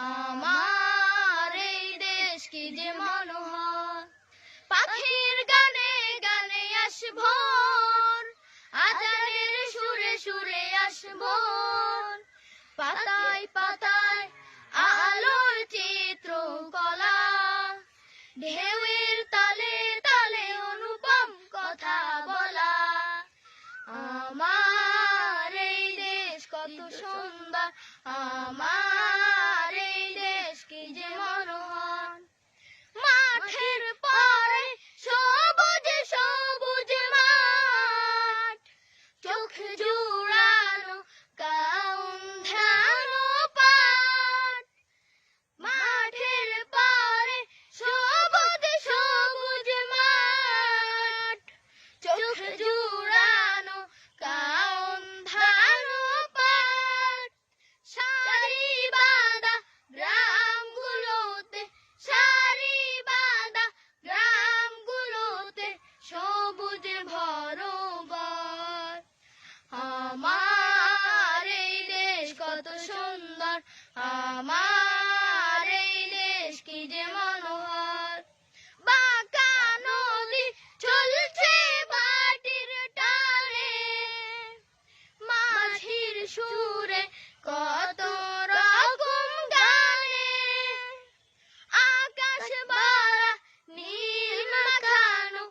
আমার এই দেশ কি যে মনোহর। পাখির গানে গানে আসবো, আজানের সুরে সুরে আসবো, পাতায় পাতায় আলোর চিত্র কলা, ঢেউয়ের তালে তালে অনুপম কথা বলা। আমার এই দেশ কত সুন্দর, আমার এই দেশ কি যে মনোহর। মাঠের পরে সবুজ সবুজ মাঠ, চোখ জুড়ানো কাউন্ধানো পাট। মাঠের পরে সবুজ সবুজ মাঠ, চোখ জুড়ানো কাউন্ধানো পাট। সারি বাঁধা গ্রামগুলোতে, সারি বাঁধা গ্রামগুলোতে সবুজ ভরপুর। আমার এই দেশ কত সুন্দর, আমার এই দেশ কি যে মনোহর। বাঁকা নদী চলছে বাটির টানে, মাঝির সুরে কত রকম গানে। আকাশ ভরা নীল মাখানো,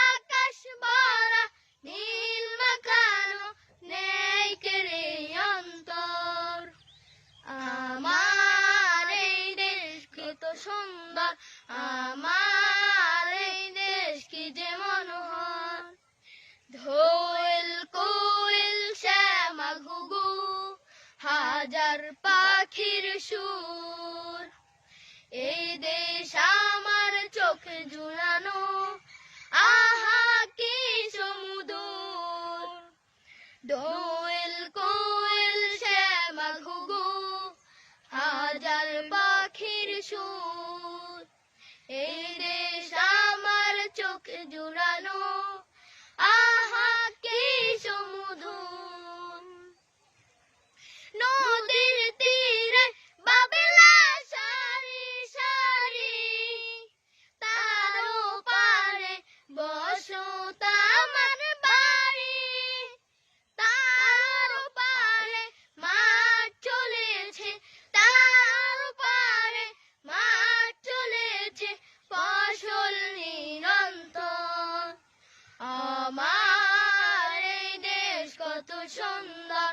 আকাশ ভরা নীল মাখানো, নেই কেড়ে অন্তর। আমার এই দেশ কত সুন্দর, আমার এই দেশ কি যে মনোহর। দোয়েল কোয়েল শ্যামা ঘুঘু, হাজার পাখির সুর, এই দেশ আমার চোখ জুড়ানো, আহা কি সমুদর। দোয়েল কোয়েল শ্যামা ঘুঘু, হাজার পাখির সুর, এই দেশ আমার চোখ জুড়ানো, আহা কি সমুদর। নদীর তীরে বাবেলা সারি সারি, তারও পারে বসত আমার বাড়ি। তারও পারে মাঠ চলেছে, তারও পারে মাঠ চলেছে, ফসল নিরন্তর। আমার এই দেশ কত সুন্দর,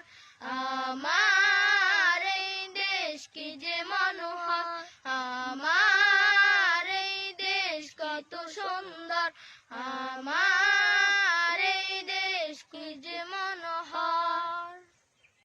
আমার এই দেশ কি যে মনোহর। আমার এই দেশ কত সুন্দর, আমার